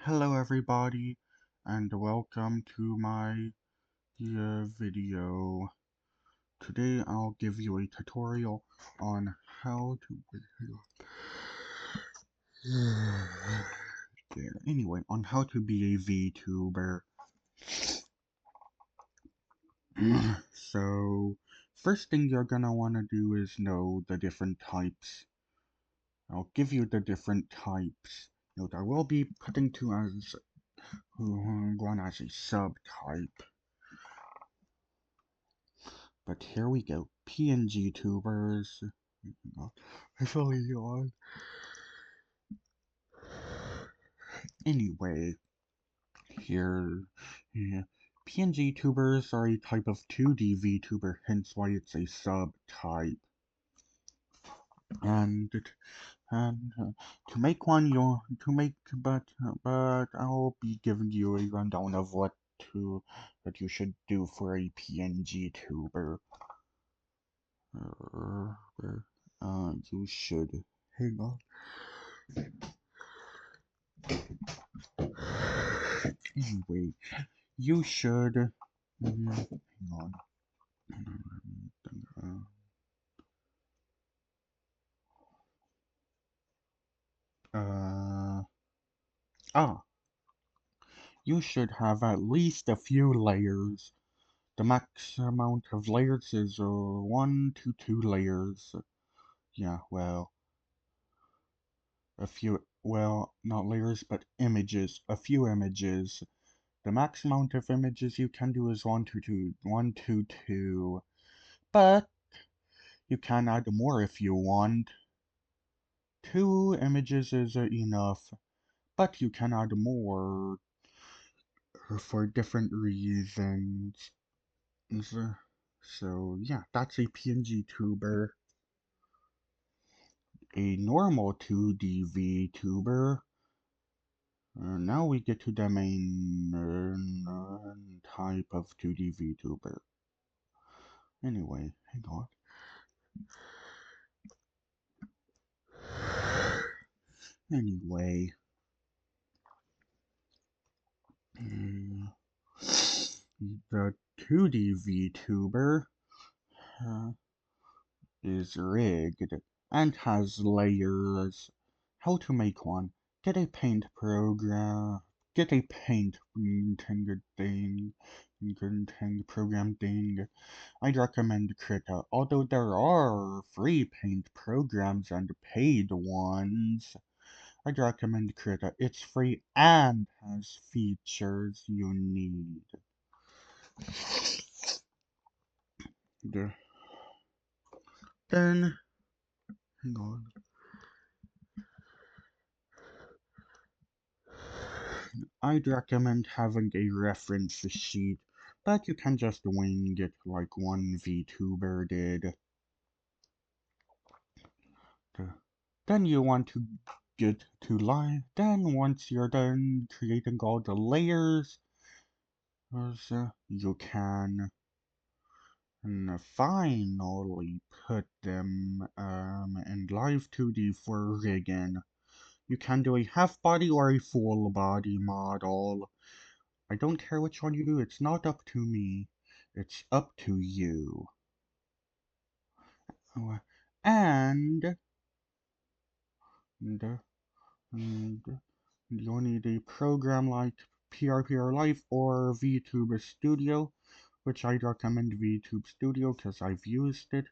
Hello everybody and welcome to my video. Today I'll give you a tutorial on how to on how to be a VTuber. So first thing you're gonna want to do is know the different types. I'll give you the different types. Note I will be putting one as a subtype. But here we go. PNG tubers. It's only on. Anyway, here, yeah, PNG tubers are a type of 2D VTuber, hence why it's a subtype. And to make one, but I'll be giving you a rundown of what you should do for a PNG tuber. You should hang on. Anyway, you should hang on. Uh, you should have at least a few layers. The max amount of layers is 1 to 2 layers. Yeah, well, not layers, but images. A few images. The max amount of images you can do is 1 to 2. But you can add more if you want. 2 images is enough, but you can add more for different reasons. So yeah, that's a PNG tuber. A normal 2D VTuber. Now we get to the main type of 2D VTuber. Anyway, hang on. Anyway. The 2D VTuber is rigged and has layers. How to make one? Get a paint program. Get a paint program thing. I'd recommend Krita, although there are free paint programs and paid ones. I'd recommend Krita. It's free and has features you need. Then, hang on. I'd recommend having a reference sheet, but you can just wing it like one VTuber did. Then you want to get to line. Then once you're done creating all the layers, you can finally put them in live 2D for rigging. You can do a half body or a full body model. I don't care which one you do, it's not up to me. It's up to you. And you'll need a program like PRPR Life or VTuber Studio, which I'd recommend VTube Studio because I've used it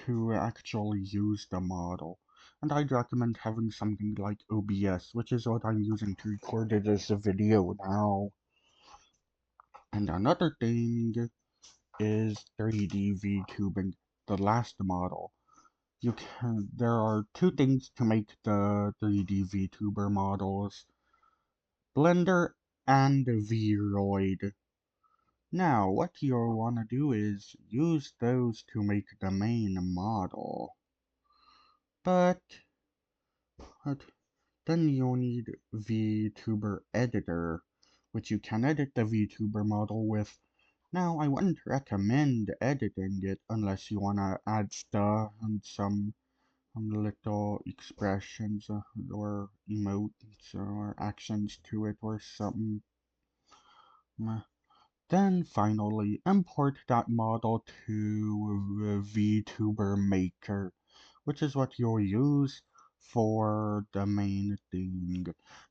to actually use the model. And I'd recommend having something like OBS, which is what I'm using to record this video now. And another thing is 3D VTubing, the last model. There are two things to make the 3D VTuber models: Blender and Vroid. Now, what you'll want to do is use those to make the main model. But then you'll need VTuber Editor, which you can edit the VTuber model with. Now, I wouldn't recommend editing it unless you want to add stuff and some little expressions or emotes or actions to it or something. Uh, Then finally import that model to VTuber Maker, which is what you'll use for the main thing.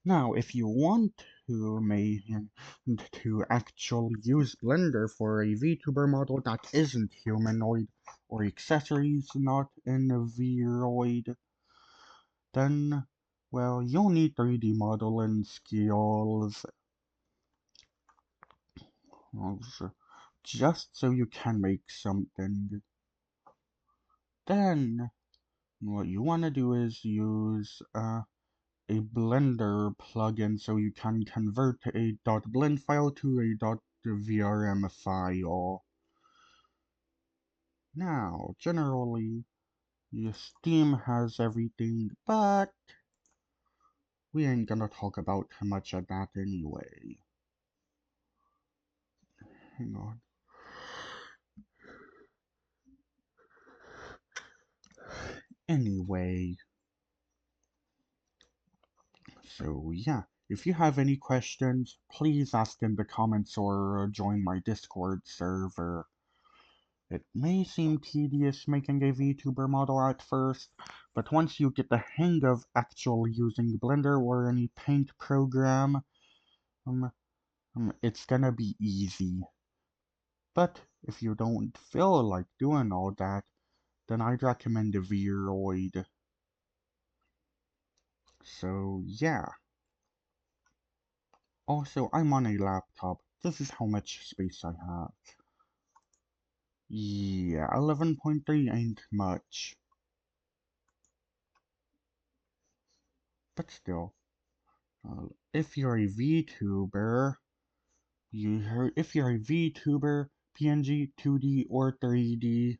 Now, if you want to actually use Blender for a VTuber model that isn't humanoid or accessories not in a Vroid, then, well, you'll need 3D modeling skills also, just so you can make something. Then, what you want to do is use a Blender plugin so you can convert a .blend file to a .vrm file. Now, generally, your Steam has everything, but we ain't gonna talk about much of that anyway. Hang on. Anyway, so yeah, if you have any questions, please ask in the comments or join my Discord server. It may seem tedious making a VTuber model at first, but once you get the hang of actually using Blender or any paint program, um, it's gonna be easy. But if you don't feel like doing all that, then I'd recommend the Vroid. So yeah. Also, I'm on a laptop. This is how much space I have. Yeah, 11.3 ain't much. But still, if you're a VTuber, if you're a VTuber, PNG, 2D, or 3D,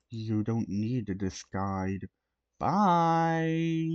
you don't need this guide. Bye!